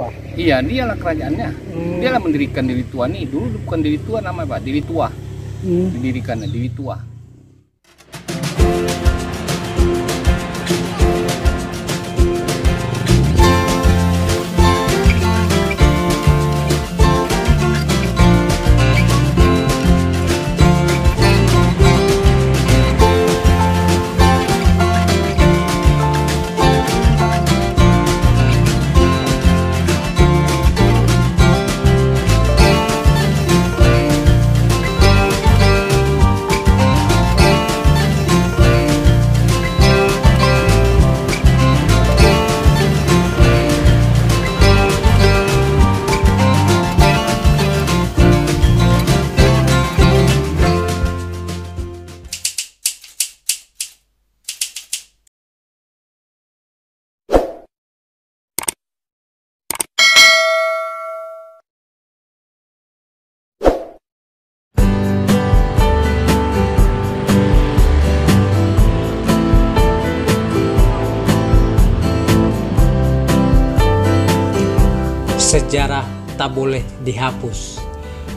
Wah. Iya, dialah kerajaannya. Dialah mendirikan Dili Tua nih. Dulu bukan Dili Tua namanya Pak, Dili Tua. Didirikannya Dili Tua. Sejarah tak boleh dihapus,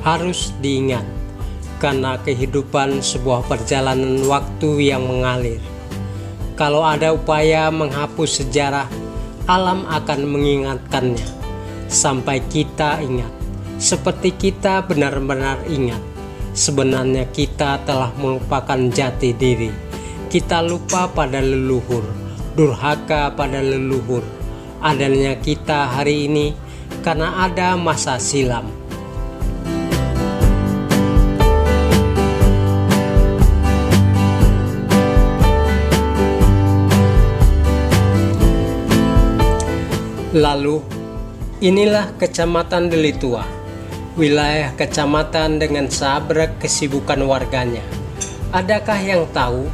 harus diingat, karena kehidupan sebuah perjalanan waktu yang mengalir. Kalau ada upaya menghapus sejarah, alam akan mengingatkannya, sampai kita ingat, seperti kita benar-benar ingat. Sebenarnya kita telah melupakan jati diri, kita lupa pada leluhur, durhaka pada leluhur. Adanya kita hari ini karena ada masa silam. Lalu, inilah Kecamatan Dili Tua, wilayah kecamatan dengan seabrek kesibukan warganya. Adakah yang tahu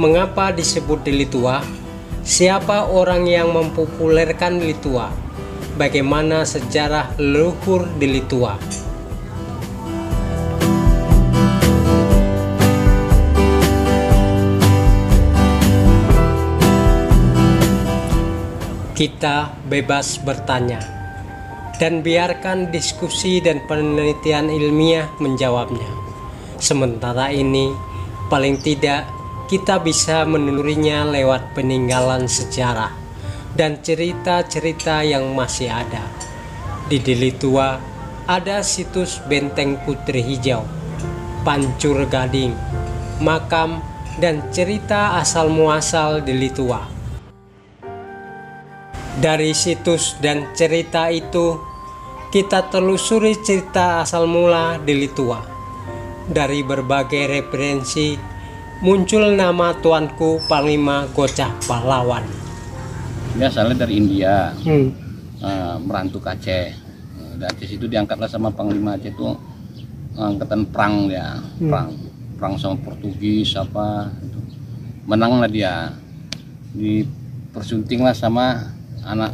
mengapa disebut Dili Tua? Siapa orang yang mempopulerkan Dili Tua? Bagaimana sejarah leluhur Dili Tua? Kita bebas bertanya dan biarkan diskusi dan penelitian ilmiah menjawabnya. Sementara ini, paling tidak kita bisa menelurinya lewat peninggalan sejarah dan cerita-cerita yang masih ada. Di Dili Tua ada situs Benteng Putri Hijau, Pancur Gading, makam, dan cerita asal-muasal Dili Tua. Dari situs dan cerita itu, kita telusuri cerita asal mula Dili Tua. Dari berbagai referensi, muncul nama tuanku Panglima Gocah Pahlawan. Dia asalnya dari India, merantau ke Aceh. Dari Aceh itu diangkatlah sama Panglima Aceh itu angkatan perang dia, perang sama Portugis apa, itu. Menanglah dia, dipersuntinglah sama anak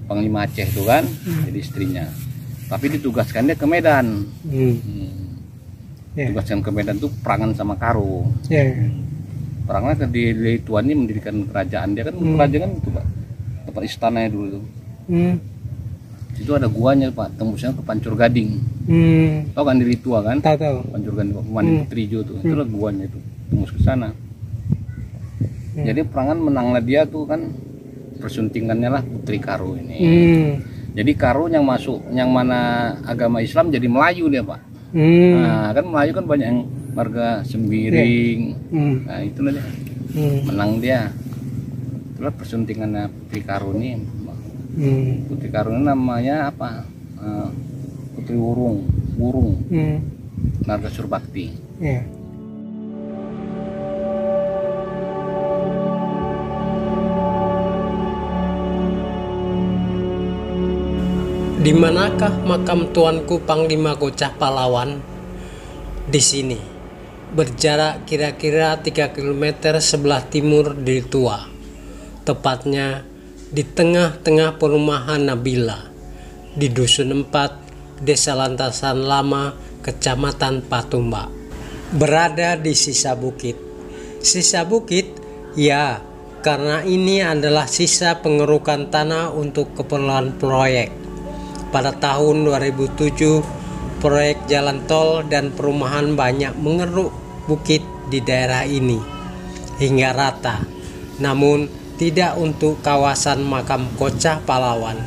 Panglima Aceh itu kan, jadi istrinya. Tapi ditugaskan dia ke Medan, tugaskan ke Medan tuh perangan sama Karo. Perangnya ke Dili Tua ini mendirikan kerajaan dia kan, kerajaan itu Pak. Tempat istananya dulu tuh. Situ ada guanya Pak, tembusnya ke Pancur Gading. Tahu kan Dili Tua kan? Tahu. Pancur Gading Pemandi Putri Hijau tuh. Itulah guanya itu, tembus ke sana. Jadi perangan menanglah dia tuh kan, persuntingannya lah Putri Karo ini. Jadi Karo yang masuk, yang mana agama Islam jadi Melayu dia Pak. Nah kan Melayu kan banyak yang marga Sembiring. Nah itulah dia. Menang dia. Itulah persuntingannya Putri Karo ini. Putri Karo ini namanya apa? Putri Wurung, marga Surbakti. Di manakah makam tuanku Panglima Gocah Pahlawan? Di sini, berjarak kira-kira 3 km sebelah timur Dili Tua, tepatnya di tengah-tengah perumahan Nabila, di Dusun 4, Desa Lantasan Lama, Kecamatan Patumba. Berada di sisa bukit. Sisa bukit? Ya, karena ini adalah sisa pengerukan tanah untuk keperluan proyek. Pada tahun 2007, proyek jalan tol dan perumahan banyak mengeruk bukit di daerah ini hingga rata, namun tidak untuk kawasan makam Kocah Pahlawan.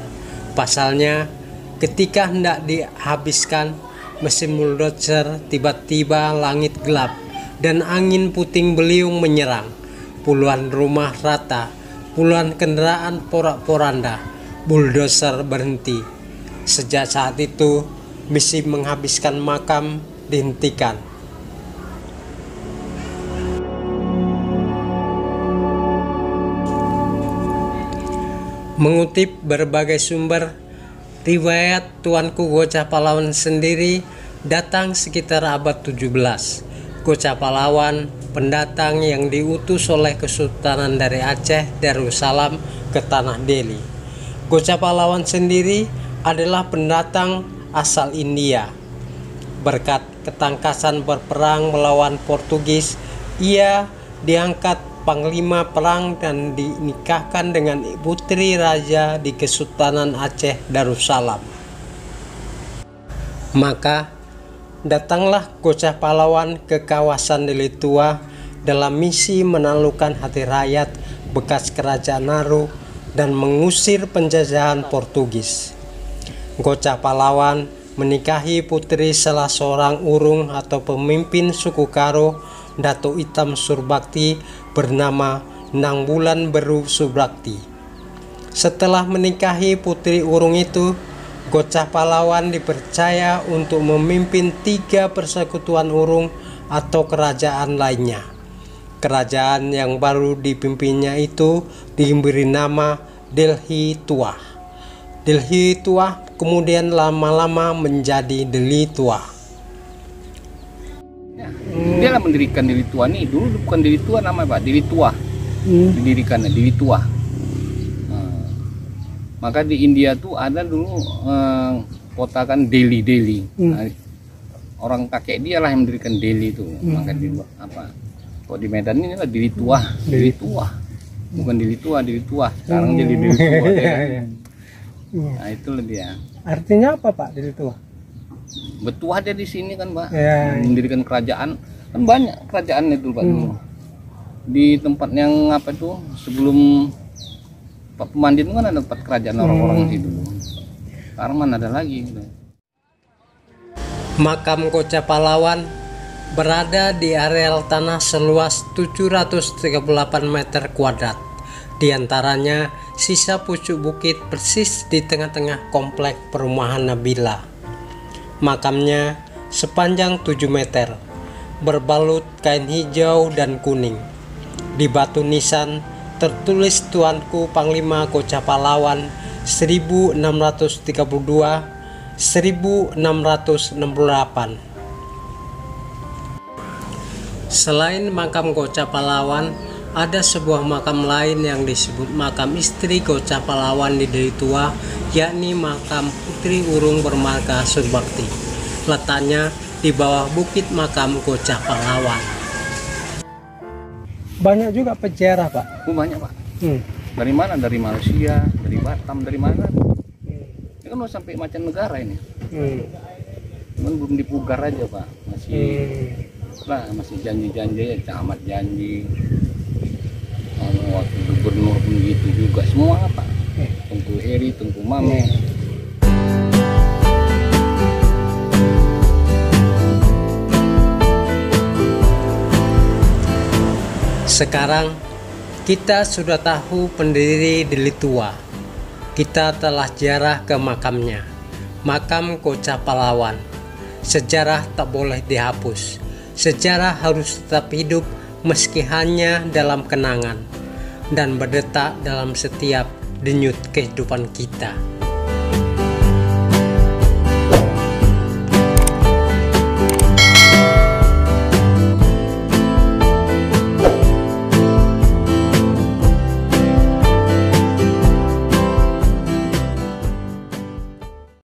Pasalnya, ketika hendak dihabiskan, mesin bulldozer tiba-tiba langit gelap dan angin puting beliung menyerang. Puluhan rumah rata, puluhan kendaraan porak-poranda, bulldozer berhenti. Sejak saat itu, misi menghabiskan makam dihentikan. Mengutip berbagai sumber, riwayat Tuanku Kocah Pahlawan sendiri datang sekitar abad 17. Kocah Pahlawan, pendatang yang diutus oleh Kesultanan dari Aceh Darussalam ke Tanah Delhi. Kocah Pahlawan sendiri adalah pendatang asal India. Berkat ketangkasan berperang melawan Portugis, ia diangkat panglima perang dan dinikahkan dengan putri raja di Kesultanan Aceh Darussalam. Maka datanglah Kocah Pahlawan ke kawasan Deli Tua dalam misi menaklukkan hati rakyat bekas kerajaan Naru dan mengusir penjajahan Portugis. Kocah Pahlawan menikahi putri salah seorang urung atau pemimpin suku Karo, Datuk Hitam Surbakti, bernama Nang Bulan Beru Subakti. Setelah menikahi putri urung itu, Kocah Pahlawan dipercaya untuk memimpin 3 persekutuan urung atau kerajaan lainnya. Kerajaan yang baru dipimpinnya itu diberi nama Delhi Tuah. Delhi Tuah kemudian lama-lama menjadi Deli Tuah. Dia lah mendirikan Deli Tua nih. Dulu bukan Deli Tua namanya Pak, Deli Tua. Didirikannya Deli Tua. Maka di India tuh ada dulu kota kan Delhi. Orang kakek dia lah yang mendirikan Delhi itu. Maka di apa? Kok di Medan ini lah Deli Tua. Deli Tua. Bukan Deli Tua, Deli Tua. Sekarang jadi Deli Tua. Nah, itulah dia. Artinya apa Pak Deli Tua? Betuah aja di sini kan Pak, Ya. mendirikan kerajaan. Kan banyak kerajaan itu Pak dulu. Di tempat yang apa itu sebelum Pak Pemandian kan ada tempat kerajaan orang-orang di dulu. Sekarang mana ada lagi. Makam Kocah Pahlawan berada di areal tanah seluas 738 meter kuadrat. Di antaranya sisa pucuk bukit persis di tengah-tengah komplek perumahan Nabila. Makamnya sepanjang 7 meter, berbalut kain hijau dan kuning. Di batu nisan tertulis Tuanku Panglima Kocah Pahlawan 1632-1668. Selain makam Kocah Pahlawan, ada sebuah makam lain yang disebut makam istri Kocah Pahlawan di Deli Tua, yakni makam putri urung bermarga Surbakti. Letaknya di bawah bukit makam Kocah Pahlawan. Banyak juga peziarah Pak. Banyak Pak. Dari mana? Dari Malaysia, dari Batam, dari mana? Ini kan udah sampai mancanegara ini. Cuman belum dipugar aja Pak. Masih janji-janji ya, camat janji. Waktu gubernur pun gitu juga semua Pak. Tengku Heri, Tengku Mame. Sekarang kita sudah tahu pendiri Deli Tua. Kita telah ziarah ke makamnya, makam Kocah Pahlawan. Sejarah tak boleh dihapus. Sejarah harus tetap hidup meski hanya dalam kenangan dan berdetak dalam setiap denyut kehidupan kita.